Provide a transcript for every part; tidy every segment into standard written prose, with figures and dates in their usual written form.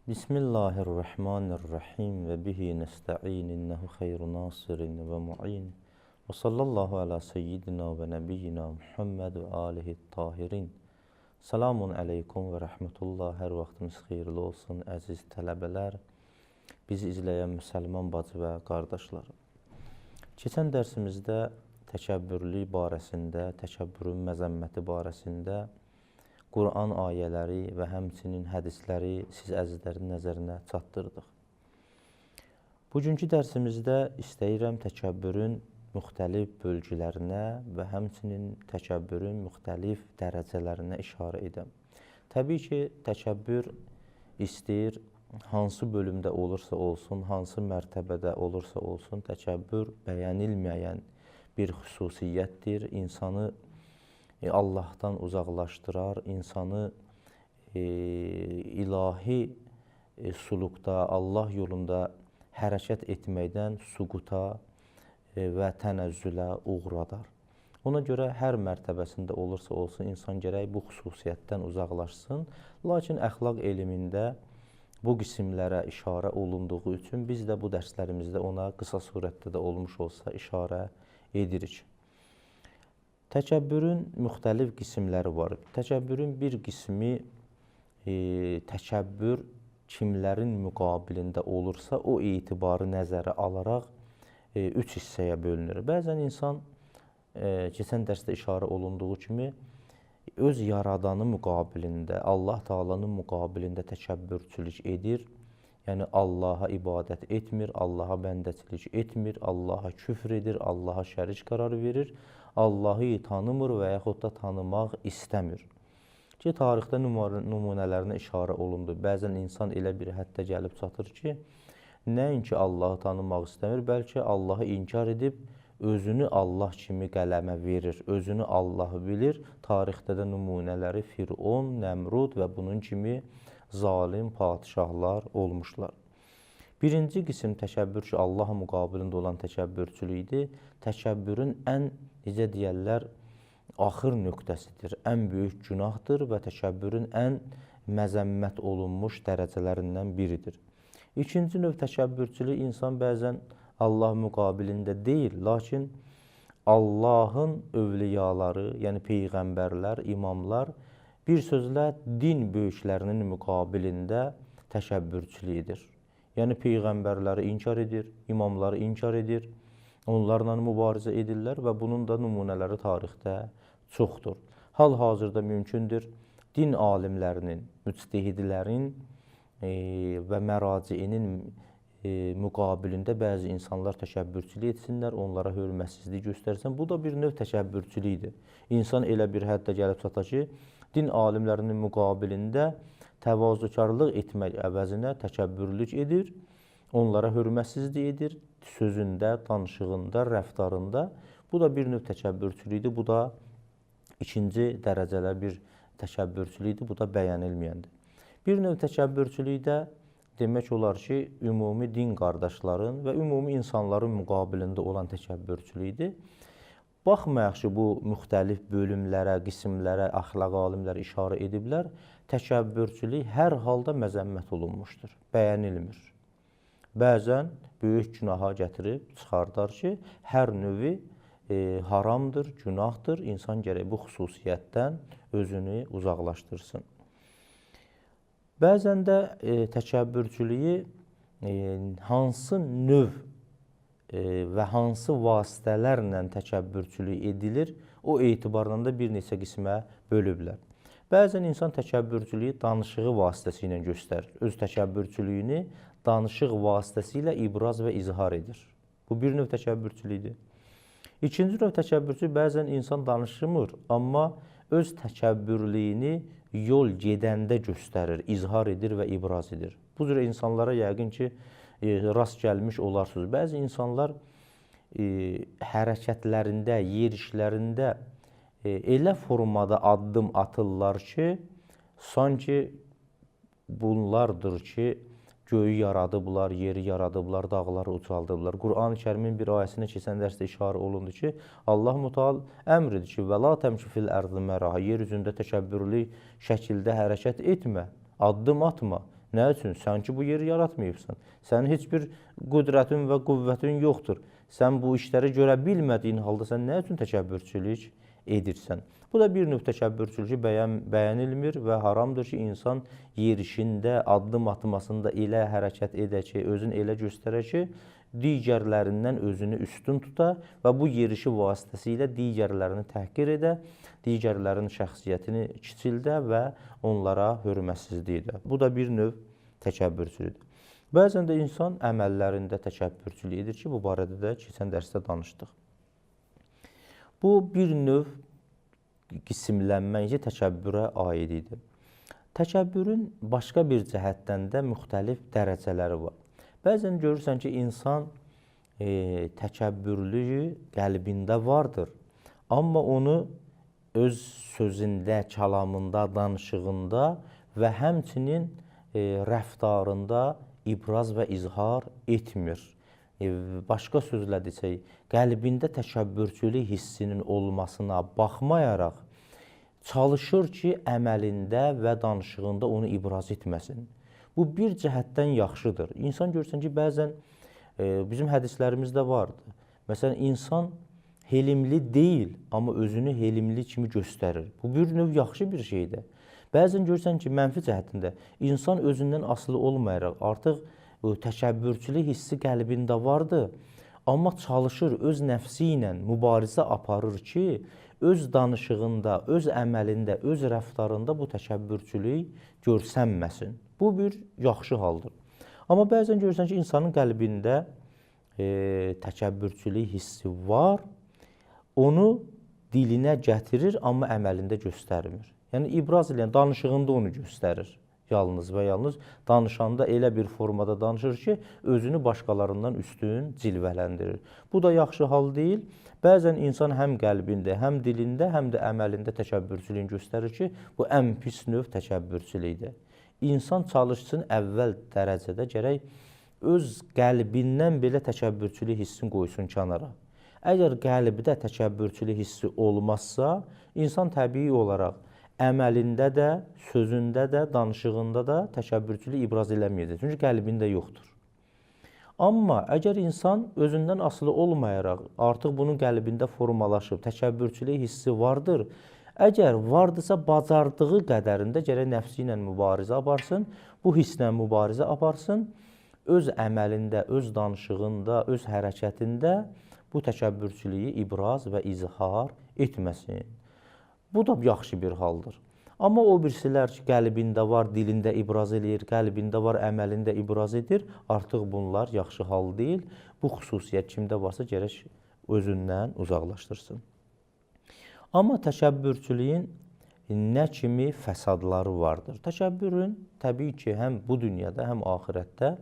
Bismillahirrahmanirrahim və bihi nəstə'in innəhu xeyru nasirin və mu'in və sallallahu alə seyyidina və nəbiyyina Muhammed və alihi tahirin. Selamun aleykum və rəhmətullah, hər vaxtınız xeyirli olsun, əziz tələbələr, bizi izləyən müsəlman bacı və qardaşlar. Keçən dərsimizdə təkəbbürlük barəsində, təkəbbürün məzəmməti barəsində Quran ayələri və həmçinin hədisləri siz əzizlərin nəzərinə çatdırdıq. Bugünkü dərsimizdə istəyirəm təkəbbürün müxtəlif bölgülərinə və həmçinin təkəbbürün müxtəlif dərəcələrinə işarə edəm. Təbii ki, təkəbbür istəyir, hansı bölümdə olursa olsun, hansı mərtəbədə olursa olsun, təkəbbür bəyənilməyən bir xüsusiyyətdir. İnsanı Allahdan uzaqlaşdırar, insanı ilahi suluqda, Allah yolunda hərəkət etməkdən suquta və tənəzzülə uğradar. Ona görə hər mərtəbəsində olursa olsun, insan gərək bu xüsusiyyətdən uzaqlaşsın. Lakin əxlaq elmində bu qismlərə işarə olunduğu üçün biz də bu dərslərimizdə ona qısa surətdə də olmuş olsa işarə edirik. Təkəbbürün müxtəlif qismləri var. Təkəbbürün bir qismi təkəbbür kimlərin müqabilində olursa o etibarı nəzərə alaraq üç hissəyə bölünür. Bəzən insan, keçən dərsdə işarə olunduğu kimi, öz yaradanı müqabilində, Allah Taalanın müqabilində təkəbbürçülük edir. Yəni, Allaha ibadət etmir, Allaha bəndəçilik etmir, Allaha küfr edir, Allaha şərik qərar verir, Allahı tanımır və yaxud da tanımaq istəmir. Ki, tarixdə nümunələrinə işarə olundu. Bəzən insan elə bir həddə gəlib çatır ki, nəinki Allahı tanımaq istəmir, bəlkə Allahı inkar edib, özünü Allah kimi qələmə verir, özünü Allahı bilir. Tarixdə də nümunələri Fir'on, Nəmrud və bunun kimi zalim padişahlar olmuşlar. Birinci qism təkəbbür ki, Allah müqabilində olan təkəbbürçülükdir. Təkəbbürün ən, necə deyərlər, axır nöqtəsidir, ən böyük günahdır və təkəbbürün ən məzəmmət olunmuş dərəcələrindən biridir. İkinci növ təkəbbürçülük insan bəzən Allah müqabilində deyil, lakin Allahın övliyaları, yəni peyğəmbərlər, imamlar, bir sözlə din böyüklərinin müqabilində təkəbbürçülük edir. Yəni peyğəmbərləri inkar edir, imamları inkar edir, onlarla mübarizə edirlər və bunun da nümunələri tarixdə çoxdur. Hal-hazırda mümkündür din alimlərinin, müctəhidlərin və məraciinin müqabilində bəzi insanlar təkəbbürçülük etsinlər, onlara hörmətsizlik göstərsin. Bu da bir növ təkəbbürçülükdir. İnsan elə bir həddə gəlib çata ki, din alimlərinin müqabilində təvazökarlıq etmək əvəzinə təkəbbürlük edir, onlara hörmətsizlik edir, sözündə, danışığında, rəftarında. Bu da bir növ təkəbbürçülükdür, bu da ikinci dərəcələ bir təkəbbürçülükdür, bu da bəyənilməyəndir. Bir növ təkəbbürçülükdə demək olar ki, ümumi din qardaşların və ümumi insanların müqabilində olan təkəbbürçülükdür. Baxmayaq ki, bu müxtəlif bölümlərə, qismlərə, əxlaq alimlər işarə ediblər, təkəbbürçülük hər halda məzəmmət olunmuşdur, bəyənilmir. Bəzən böyük günaha gətirib çıxardar ki, hər növü haramdır, günahdır, insan gərək bu xüsusiyyətdən özünü uzaqlaşdırsın. Bəzən də təkəbbürçülüyü hansı növ və hansı vasitələrlə təkəbbürçülük edilir, o etibarla da bir neçə qismə bölüblər. Bəzən insan təkəbbürçülüyü danışığı vasitəsilə göstərir. Öz təkəbbürçülüyünü danışıq vasitəsilə ibraz və izhar edir. Bu bir növ təkəbbürçülükdür. İkinci növ təkəbbürçülük bəzən insan danışmır, amma öz təkəbbürlüyünü yol gedəndə göstərir, izhar edir və ibraz edir. Bu cür insanlara yəqin ki, rast gəlmiş olarsınız. Bəzi insanlar hərəkətlərində, yerişlərində elə formada addım atırlar ki, sanki bunlardır ki, göyü yaradıblar, yeri yaradıblar, dağları ucaldıblar. Quran-ı Kərimin bir ayəsində keçən dərsdə işarə olundu ki, Allah Müteal əmr edir ki, və la təmşi fil ərdi məraha, yer üzündə təkəbbürlü şəkildə hərəkət etmə, addım atma. Nə üçün? Sən ki, bu yeri yaratmayıbsan. Sənin heç bir qüdrətin və qüvvətin yoxdur. Sən bu işləri görə bilmədiyin halda sən nə üçün təkəbbürçülük edirsən? Bu da bir növ təkəbbürçülük bəyənilmir və haramdır ki, insan yerişində, addım atmasında elə hərəkət edə ki, özünü elə göstərə ki, digərlərindən özünü üstün tuta və bu yerişi vasitəsilə digərlərini təhqir edə, digərlərinin şəxsiyyətini kiçildə və onlara hörmətsizlik edə. Bu da bir növ təkəbbürçülükdür. Bəzən də insan əməllərində təkəbbürçülük edir ki, bu barədə də keçən dərsdə danışdıq. Bu bir növ qismlənmə təkəbbürə aid idi. Təkəbbürün başqa bir cəhətdən də müxtəlif dərəcələri var. Bəzən görürsən ki, insan təkəbbürlüyü qəlbində vardır, amma onu öz sözündə, kəlamında, danışığında və həmçinin rəftarında ibraz və izhar etmir. Başqa sözlə desək, qəlbində təkəbbürçülük hissinin olmasına baxmayaraq, çalışır ki, əməlində və danışığında onu ibraz etməsin. Bu bir cəhətdən yaxşıdır. İnsan görsən ki, bəzən bizim hədislərimizdə vardır. Məsələn, insan helimli deyil, amma özünü helimli kimi göstərir. Bu bir növ yaxşı bir şeydir. Bəzən görsən ki, mənfi cəhətində insan özündən asılı olmayaraq, artıq təkəbbürçülük hissi qəlbində vardır, amma çalışır, öz nəfsi ilə mübarizə aparır ki, öz danışığında, öz əməlində, öz rəftarında bu təkəbbürçülük görsənməsin. Bu bir yaxşı haldır. Amma bəzən görürsən ki, insanın qəlbində təkəbbürçülük hissi var, onu dilinə gətirir, amma əməlində göstərmir. Yəni, ibraz edən danışığında onu göstərir. Yalnız və yalnız danışanda elə bir formada danışır ki, özünü başqalarından üstün cilvələndirir. Bu da yaxşı hal deyil. Bəzən insan həm qəlbində, həm dilində, həm də əməlində təkəbbürçülüyünü göstərir ki, bu ən pis növ təkəbbürçülükdir. İnsan çalışsın əvvəl dərəcədə gərək öz qəlbindən belə təkəbbürçülük hissini qoysun kənara. Əgər qəlbdə təkəbbürçülük hissi olmazsa, insan təbii olaraq əməlində də, sözündə də, danışığında da təkəbbürçülük ibraz eləməyəcək. Çünki qəlbində yoxdur. Amma əgər insan özündən asılı olmayaraq, artıq bunun qəlbində formalaşıb, təkəbbürçülük hissi vardır, əgər vardırsa, bacardığı qədərində gərək nəfsi ilə mübarizə aparsın, bu hisslə mübarizə aparsın, öz əməlində, öz danışığında, öz hərəkətində bu təkəbbürçülüyü ibraz və izhar etməsin. Bu da yaxşı bir haldır. Amma o birisilər ki, qəlbində var, dilində ibraz edir, qəlbində var, əməlində ibraz edir, artıq bunlar yaxşı hal deyil. Bu xüsusiyyət kimdə varsa gərək özündən uzaqlaşdırsın. Amma təkəbbürçülüyün nə kimi fəsadları vardır? Təkəbbürün təbii ki, həm bu dünyada, həm axirətdə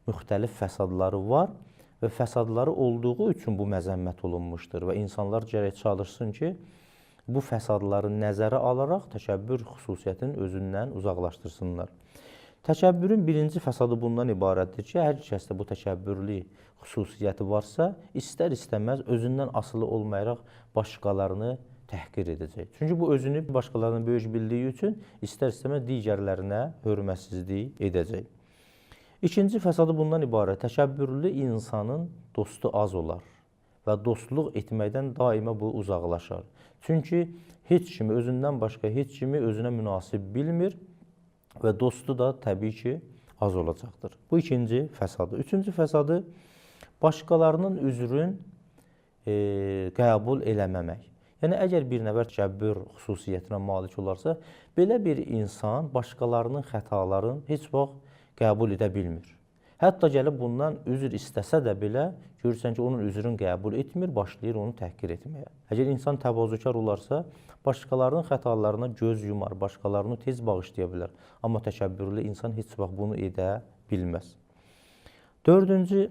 müxtəlif fəsadları var və fəsadları olduğu üçün bu məzəmmət olunmuşdur və insanlar gərək çalışsın ki, bu fəsadları nəzərə alaraq təkəbbür xüsusiyyətini özündən uzaqlaşdırsınlar. Təkəbbürün birinci fəsadı bundan ibarətdir ki, hər kəsdə bu təkəbbürlü xüsusiyyəti varsa, istər-istəməz özündən asılı olmayaraq başqalarını təhqir edəcək. Çünki bu özünü başqalarına böyük bildiyi üçün istər-istəməz digərlərinə hörmətsizlik edəcək. İkinci fəsadı bundan ibarət, təkəbbürlü insanın dostu az olar və dostluq etməkdən daima bu uzaqlaşar. Çünki heç kimi, özündən başqa heç kimi özünə münasib bilmir və dostu da təbii ki, az olacaqdır. Bu ikinci fəsadı. Üçüncü fəsadı, başqalarının üzrün qəbul eləməmək. Yəni, əgər bir nəfər təkəbbür xüsusiyyətinə malik olarsa, belə bir insan başqalarının xətalarını heç vaxt qəbul edə bilmir. Hətta gəlib bundan üzr istəsə də belə, görürsən ki, onun üzrünü qəbul etmir, başlayır onu təhqir etməyə. Əgər insan təvazökar olarsa, başqalarının xətalarına göz yumar, başqalarını tez bağışlaya bilər. Amma təkəbbürlü insan heç vaxt bunu edə bilməz. Dördüncü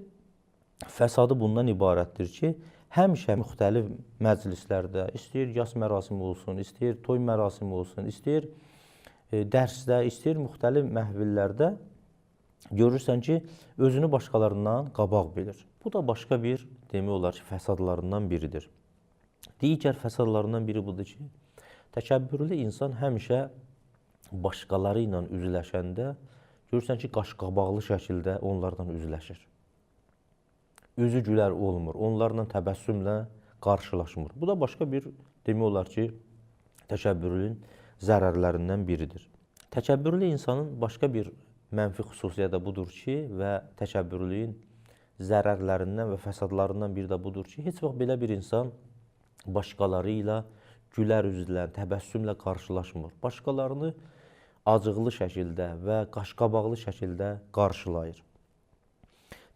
fəsadı bundan ibarətdir ki, həmişə müxtəlif məclislərdə, istəyir yas mərasimi olsun, istəyir toy mərasimi olsun, istəyir dərsdə, istəyir müxtəlif məhvillərdə görürsən ki, özünü başqalarından qabaq bilir. Bu da başqa bir, demək olar ki, fəsadlarından biridir. Digər fəsadlarından biri budur ki, təkəbbürlü insan həmişə başqaları ilə üzləşəndə görürsən ki, qaşqabaqlı şəkildə onlardan üzləşir. Üzü gülər olmur, onlarla təbəssümlə qarşılaşmır. Bu da başqa bir, demək olar ki, təkəbbürlüyün zərərlərindən biridir. Təkəbbürlü insanın başqa bir mənfi xüsusiyyəti də budur ki, və təkəbbürlüyün zərərlərindən və fəsadlarından biri də budur ki, heç vaxt belə bir insan başqaları ilə gülər üzlə, təbəssümlə qarşılaşmır. Başqalarını acıqlı şəkildə və qaşqabaqlı şəkildə qarşılayır.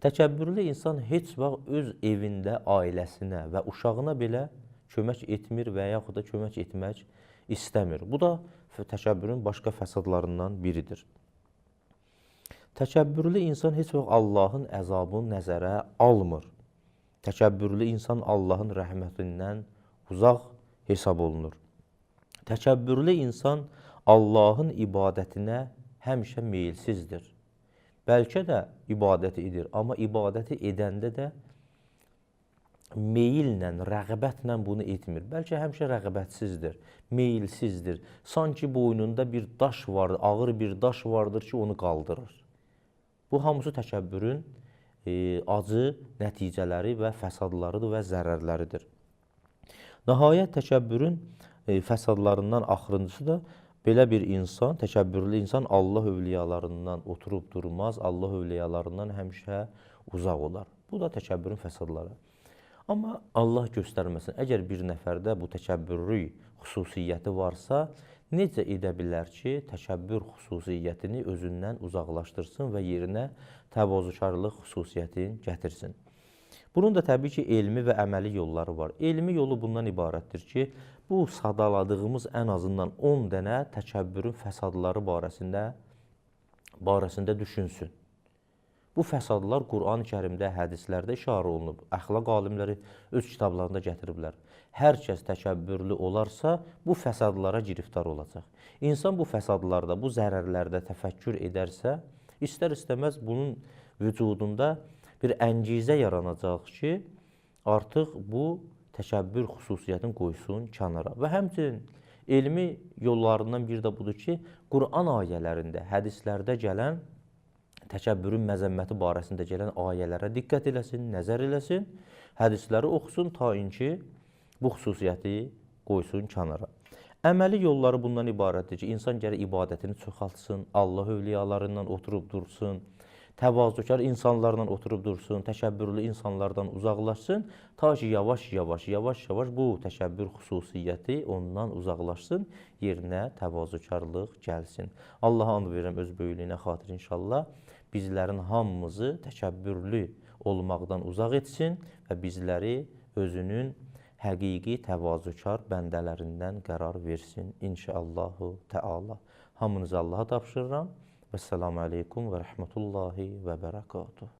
Təkəbbürlü insan heç vaxt öz evində ailəsinə və uşağına belə kömək etmir və yaxud da kömək etmək istəmir. Bu da təkəbbürün başqa fəsadlarından biridir. Təkəbbürlü insan heç vaxt Allahın əzabını nəzərə almır. Təkəbbürlü insan Allahın rəhmətindən uzaq hesab olunur. Təkəbbürlü insan Allahın ibadətinə həmişə meyilsizdir. Bəlkə də ibadət edir, amma ibadəti edəndə də meyillə, rəğbətlə bunu etmir. Bəlkə həmişə rəğbətsizdir, meyilsizdir. Sanki boynunda bir daş vardır, ağır bir daş vardır ki, onu qaldırır. Bu hamısı təkəbbürün acı nəticələri və fəsadlarıdır və zərərləridir. Nəhayət təkəbbürün fəsadlarından axırıncısı da belə bir insan, təkəbbürlü insan Allah övliyalarından oturub durmaz, Allah övliyalarından həmişə uzaq olar. Bu da təkəbbürün fəsadları. Amma Allah göstərməsin, əgər bir nəfərdə bu təkəbbürlü xüsusiyyəti varsa, necə edə bilər ki, təkəbbür xüsusiyyətini özündən uzaqlaşdırsın və yerinə təvazökarlıq xüsusiyyətini gətirsin. Bunun da təbii ki, elmi və əməli yolları var. Elmi yolu bundan ibarətdir ki, bu sadaladığımız ən azından 10 dənə təkəbbürün fəsadları barəsində düşünsün. Bu fəsadlar Quran-ı Kərimdə, hədislərdə işarə olunub. Əxlaq alimləri öz kitablarında gətiriblər. Hər kəs təkəbbürlü olarsa, bu fəsadlara giriftar olacaq. İnsan bu fəsadlarda, bu zərərlərdə təfəkkür edərsə, istər-istəməz bunun vücudunda bir əngizə yaranacaq ki, artıq bu təkəbbür xüsusiyyətini qoysun kənara. Və həmçinin elmi yollarından biri də budur ki, Quran ayələrində, hədislərdə gələn təkəbbürün məzəmməti barəsində gələn ayələrə diqqət eləsin, nəzər eləsin, hədisləri oxusun, tainki bu xüsusiyyəti qoysun kənara. Əməli yolları bundan ibarətdir ki, insan gərək ibadətini çoxaltsın, Allah övliyalarından oturub dursun, təvazökar insanlarla oturub dursun, təkəbbürlü insanlardan uzaqlaşsın, ta ki, yavaş-yavaş bu təkəbbür xüsusiyyəti ondan uzaqlaşsın, yerinə təvazökarlıq gəlsin. Allaha and verirəm öz böyüklüyünə xatir inşallah, bizlərin hamımızı təkəbbürlü olmaqdan uzaq etsin və bizləri özünün həqiqi təvazökar bəndələrindən qərar versin inşallahu təala. Hamınızı Allaha tapşırıram. Vəssalamu aleykum və rəhmətullahi və bərəkatuhu.